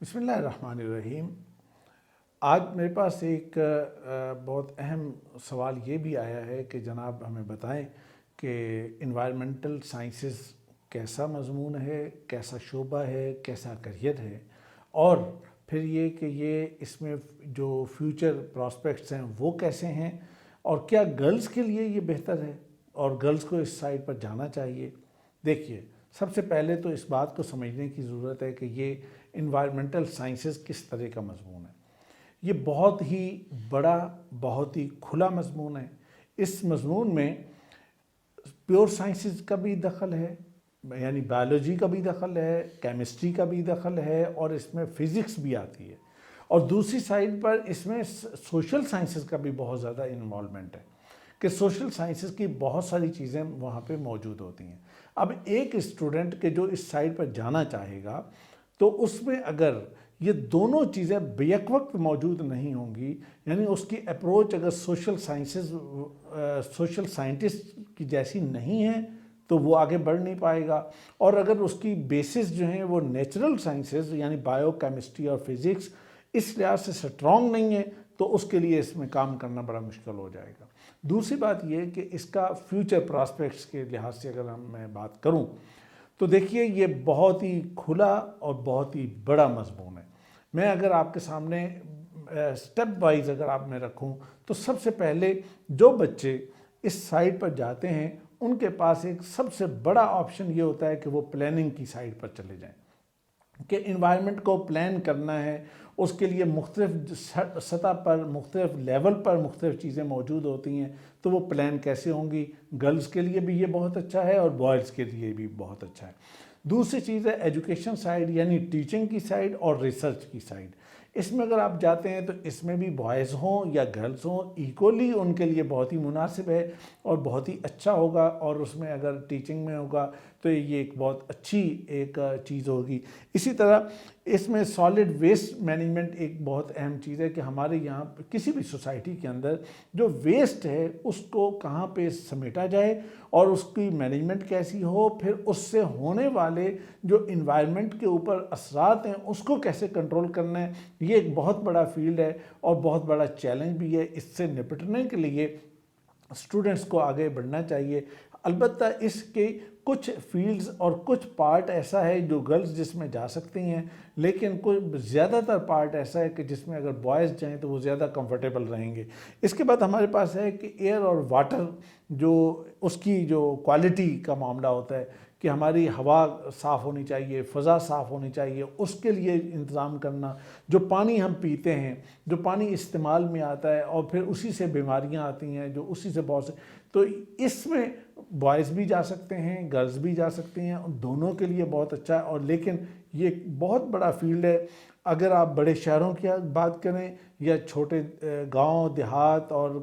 بسم اللہ الرحمن الرحیم۔ آج میرے پاس ایک بہت اہم سوال یہ بھی آیا ہے کہ جناب ہمیں بتائیں کہ انوائرمنٹل سائنسز کیسا مضمون ہے، کیسا شعبہ ہے، کیسا کریئر ہے، اور پھر یہ کہ یہ اس میں جو فیوچر پراسپیکٹس ہیں وہ کیسے ہیں، اور کیا گرلز کے لیے یہ بہتر ہے اور گرلز کو اس سائڈ پر جانا چاہیے۔ دیکھیے، سب سے پہلے تو اس بات کو سمجھنے کی ضرورت ہے کہ یہ انوائرمنٹل سائنسز کس طرح کا مضمون ہے۔ یہ بہت ہی بڑا، بہت ہی کھلا مضمون ہے۔ اس مضمون میں پیور سائنسز کا بھی دخل ہے، یعنی بایولوجی کا بھی دخل ہے، کیمسٹری کا بھی دخل ہے، اور اس میں فزکس بھی آتی ہے، اور دوسری سائڈ پر اس میں سوشل سائنسز کا بھی بہت زیادہ انوالومنٹ ہے کہ سوشل سائنسز کی بہت ساری چیزیں وہاں پہ موجود ہوتی ہیں۔ اب ایک اسٹوڈنٹ کے جو اس سائڈ پر جانا چاہے گا تو اس میں اگر یہ دونوں چیزیں بیک وقت موجود نہیں ہوں گی، یعنی اس کی اپروچ اگر سوشل سائنٹسٹ کی جیسی نہیں ہے تو وہ آگے بڑھ نہیں پائے گا، اور اگر اس کی بیسس جو ہیں وہ نیچرل سائنسز یعنی بایو کیمسٹری اور فزکس اس لحاظ سے سٹرونگ نہیں ہے تو اس کے لیے اس میں کام کرنا بڑا مشکل ہو جائے گا۔ دوسری بات یہ کہ اس کا فیوچر پراسپیکٹس کے لحاظ سے اگر میں بات کروں تو دیکھیے یہ بہت ہی کھلا اور بہت ہی بڑا مضمون ہے۔ میں اگر آپ کے سامنے سٹیپ وائز اگر آپ میں رکھوں تو سب سے پہلے جو بچے اس سائٹ پر جاتے ہیں ان کے پاس ایک سب سے بڑا آپشن یہ ہوتا ہے کہ وہ پلاننگ کی سائٹ پر چلے جائیں، کہ انوائرمنٹ کو پلان کرنا ہے۔ اس کے لیے مختلف سطح پر، مختلف لیول پر مختلف چیزیں موجود ہوتی ہیں، تو وہ پلان کیسے ہوں گی۔ گرلز کے لیے بھی یہ بہت اچھا ہے اور بوائز کے لیے بھی بہت اچھا ہے۔ دوسری چیز ہے ایجوکیشن سائڈ، یعنی ٹیچنگ کی سائڈ اور ریسرچ کی سائڈ۔ اس میں اگر آپ جاتے ہیں تو اس میں بھی بوائز ہوں یا گرلز ہوں، ایکولی ان کے لیے بہت ہی مناسب ہے اور بہت ہی اچھا ہوگا، اور اس میں اگر ٹیچنگ میں ہوگا تو یہ ایک بہت اچھی ایک چیز ہوگی۔ اسی طرح اس میں سالڈ ویسٹ مینجمنٹ ایک بہت اہم چیز ہے کہ ہمارے یہاں کسی بھی سوسائٹی کے اندر جو ویسٹ ہے اس کو کہاں پہ سمیٹا جائے اور اس کی مینجمنٹ کیسی ہو، پھر اس سے ہونے والے جو انوائرمنٹ کے اوپر اثرات ہیں اس کو کیسے کنٹرول کرنا ہے۔ یہ ایک بہت بڑا فیلڈ ہے اور بہت بڑا چیلنج بھی ہے۔ اس سے نپٹنے کے لیے اسٹوڈنٹس کو آگے بڑھنا چاہیے۔ البتہ اس کے کچھ فیلڈز اور کچھ پارٹ ایسا ہے جو گرلز جس میں جا سکتی ہیں، لیکن کوئی زیادہ تر پارٹ ایسا ہے کہ جس میں اگر بوائز جائیں تو وہ زیادہ کمفرٹیبل رہیں گے۔ اس کے بعد ہمارے پاس ہے کہ ایئر اور واٹر، جو اس کی جو کوالٹی کا معاملہ ہوتا ہے کہ ہماری ہوا صاف ہونی چاہیے، فضا صاف ہونی چاہیے، اس کے لیے انتظام کرنا، جو پانی ہم پیتے ہیں، جو پانی استعمال میں آتا ہے اور پھر اسی سے بیماریاں آتی ہیں، جو اسی سے بہت سے، تو اس میں بوائز بھی جا سکتے ہیں، گرلز بھی جا سکتے ہیں، دونوں کے لیے بہت اچھا ہے۔ اور لیکن یہ ایک بہت بڑا فیلڈ ہے۔ اگر آپ بڑے شہروں کی بات کریں یا چھوٹے گاؤں دیہات اور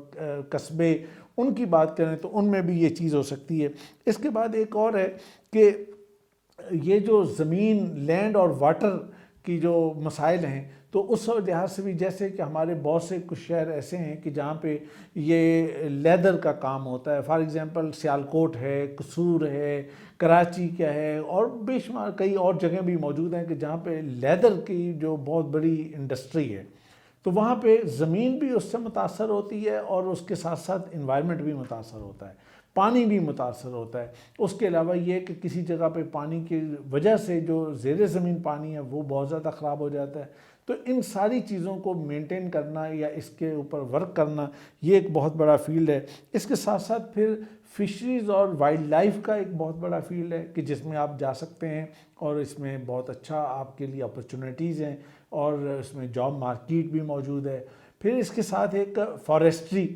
قصبے ان کی بات کریں تو ان میں بھی یہ چیز ہو سکتی ہے۔ اس کے بعد ایک اور ہے کہ یہ جو زمین، لینڈ اور واٹر کی جو مسائل ہیں تو اس لحاظ سے بھی، جیسے کہ ہمارے بہت سے کچھ شہر ایسے ہیں کہ جہاں پہ یہ لیدر کا کام ہوتا ہے، فار ایگزامپل سیالکوٹ ہے، قصور ہے، کراچی کیا ہے، اور بے شمار کئی اور جگہیں بھی موجود ہیں کہ جہاں پہ لیدر کی جو بہت بڑی انڈسٹری ہے، تو وہاں پہ زمین بھی اس سے متاثر ہوتی ہے اور اس کے ساتھ ساتھ انوائرمنٹ بھی متاثر ہوتا ہے، پانی بھی متاثر ہوتا ہے۔ اس کے علاوہ یہ کہ کسی جگہ پہ پانی کی وجہ سے جو زیر زمین پانی ہے وہ بہت زیادہ خراب ہو جاتا ہے۔ تو ان ساری چیزوں کو مینٹین کرنا یا اس کے اوپر ورک کرنا یہ ایک بہت بڑا فیلڈ ہے۔ اس کے ساتھ ساتھ پھر فشریز اور وائلڈ لائف کا ایک بہت بڑا فیلڈ ہے کہ جس میں آپ جا سکتے ہیں اور اس میں بہت اچھا آپ کے لیے اپرچونیٹیز ہیں اور اس میں جاب مارکیٹ بھی موجود ہے۔ پھر اس کے ساتھ ایک فارسٹری،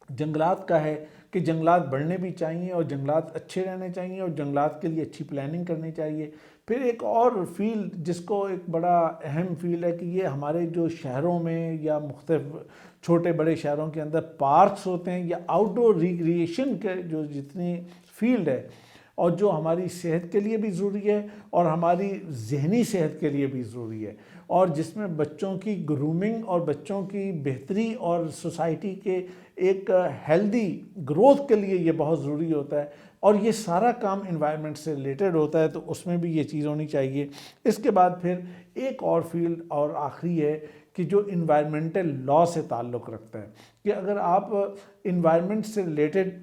جنگلات کا ہے کہ جنگلات بڑھنے بھی چاہیے اور جنگلات اچھے رہنے چاہیے اور جنگلات کے لیے اچھی پلاننگ کرنی چاہیے۔ پھر ایک اور فیلڈ جس کو ایک بڑا اہم فیلڈ ہے کہ یہ ہمارے جو شہروں میں یا مختلف چھوٹے بڑے شہروں کے اندر پارکس ہوتے ہیں یا آؤٹ ڈور ریکریشن کے جو جتنی فیلڈ ہے، اور جو ہماری صحت کے لیے بھی ضروری ہے اور ہماری ذہنی صحت کے لیے بھی ضروری ہے، اور جس میں بچوں کی گرومنگ اور بچوں کی بہتری اور سوسائٹی کے ایک ہیلدی گروتھ کے لیے یہ بہت ضروری ہوتا ہے، اور یہ سارا کام انوائرمنٹ سے ریلیٹڈ ہوتا ہے، تو اس میں بھی یہ چیز ہونی چاہیے۔ اس کے بعد پھر ایک اور فیلڈ اور آخری ہے کہ جو انوائرمنٹل لا سے تعلق رکھتا ہے، کہ اگر آپ انوائرمنٹ سے ریلیٹڈ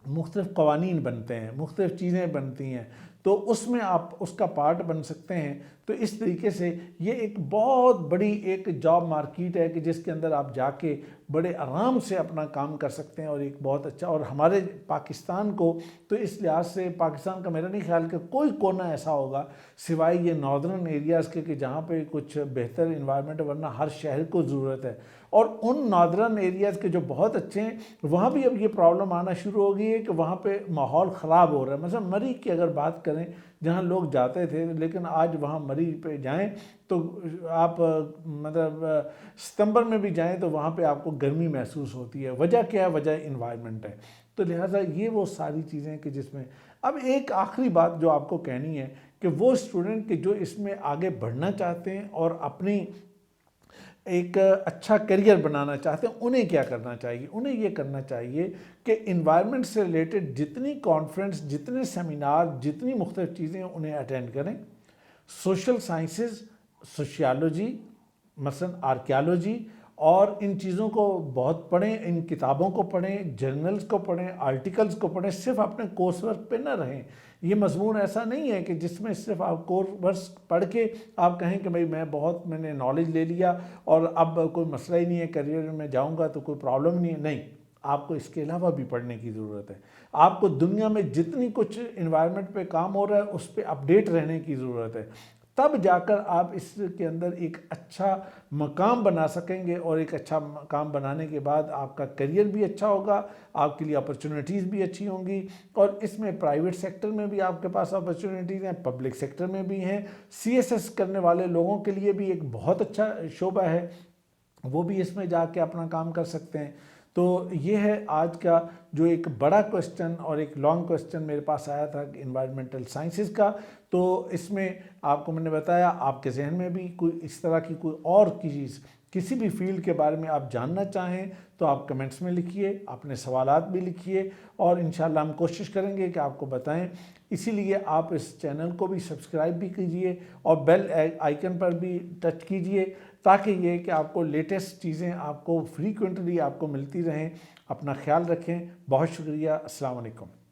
مختلف قوانین بنتے ہیں، مختلف چیزیں بنتی ہیں، تو اس میں آپ اس کا پارٹ بن سکتے ہیں۔ تو اس طریقے سے یہ ایک بہت بڑی ایک جاب مارکیٹ ہے کہ جس کے اندر آپ جا کے بڑے آرام سے اپنا کام کر سکتے ہیں، اور ایک بہت اچھا، اور ہمارے پاکستان کو تو اس لحاظ سے پاکستان کا میرا نہیں خیال کہ کوئی کونا ایسا ہوگا سوائے یہ ناردرن ایریاز کے کہ جہاں پہ کچھ بہتر انوائرمنٹ، ورنہ ہر شہر کو ضرورت ہے، اور ان ناردرن ایریاز کے جو بہت اچھے ہیں وہاں بھی اب یہ پرابلم آنا شروع ہو گئی ہے کہ وہاں پہ ماحول خراب ہو رہا ہے۔ مثلا مری کی اگر بات کریں جہاں لوگ جاتے تھے، لیکن آج وہاں مری پہ جائیں تو آپ مطلب ستمبر میں بھی جائیں تو وہاں پہ آپ کو گرمی محسوس ہوتی ہے۔ وجہ کیا ہے؟ وجہ انوائرمنٹ ہے۔ تو لہٰذا یہ وہ ساری چیزیں کہ جس میں اب ایک آخری بات جو آپ کو کہنی ہے کہ وہ اسٹوڈنٹ کہ جو اس میں آگے بڑھنا چاہتے ہیں اور اپنی ایک اچھا کیریئر بنانا چاہتے ہیں، انہیں کیا کرنا چاہیے؟ انہیں یہ کرنا چاہیے کہ انوائرمنٹ سے ریلیٹڈ جتنی کانفرنس، جتنے سیمینار، جتنی مختلف چیزیں انہیں اٹینڈ کریں۔ سوشل سائنسز، سوشیالوجی، مثلا آرکیالوجی، اور ان چیزوں کو بہت پڑھیں، ان کتابوں کو پڑھیں، جرنلز کو پڑھیں، آرٹیکلز کو پڑھیں، صرف اپنے کورس ورک پہ نہ رہیں۔ یہ مضمون ایسا نہیں ہے کہ جس میں صرف آپ کورس ورک پڑھ کے آپ کہیں کہ بھئی میں نے نالج لے لیا اور اب کوئی مسئلہ ہی نہیں ہے، کیریئر میں جاؤں گا تو کوئی پرابلم نہیں ہے۔ نہیں، آپ کو اس کے علاوہ بھی پڑھنے کی ضرورت ہے۔ آپ کو دنیا میں جتنی کچھ انوائرمنٹ پہ کام ہو رہا ہے اس پہ اپڈیٹ رہنے کی ضرورت ہے، تب جا کر آپ اس کے اندر ایک اچھا مقام بنا سکیں گے، اور ایک اچھا مقام بنانے کے بعد آپ کا کیریئر بھی اچھا ہوگا، آپ کے لیے اپرچونٹیز بھی اچھی ہوں گی، اور اس میں پرائیویٹ سیکٹر میں بھی آپ کے پاس اپرچونٹیز ہیں، پبلک سیکٹر میں بھی ہیں، سی ایس ایس کرنے والے لوگوں کے لیے بھی ایک بہت اچھا شعبہ ہے، وہ بھی اس میں جا کے اپنا کام کر سکتے ہیں۔ تو یہ ہے آج کا جو ایک بڑا کوسچن اور ایک لانگ کوسچن میرے پاس آیا تھا انوائرمنٹل سائنسز کا۔ تو اس میں آپ کو میں نے بتایا، آپ کے ذہن میں بھی کوئی اس طرح کی کوئی اور چیز، کسی بھی فیلڈ کے بارے میں آپ جاننا چاہیں تو آپ کمنٹس میں لکھیے، اپنے سوالات بھی لکھیے، اور انشاءاللہ ہم کوشش کریں گے کہ آپ کو بتائیں۔ اسی لیے آپ اس چینل کو بھی سبسکرائب بھی کیجئے اور بیل آئیکن پر بھی ٹچ کیجئے، تاکہ یہ کہ آپ کو لیٹسٹ چیزیں آپ کو فریکوینٹلی آپ کو ملتی رہیں۔ اپنا خیال رکھیں۔ بہت شکریہ۔ السلام علیکم۔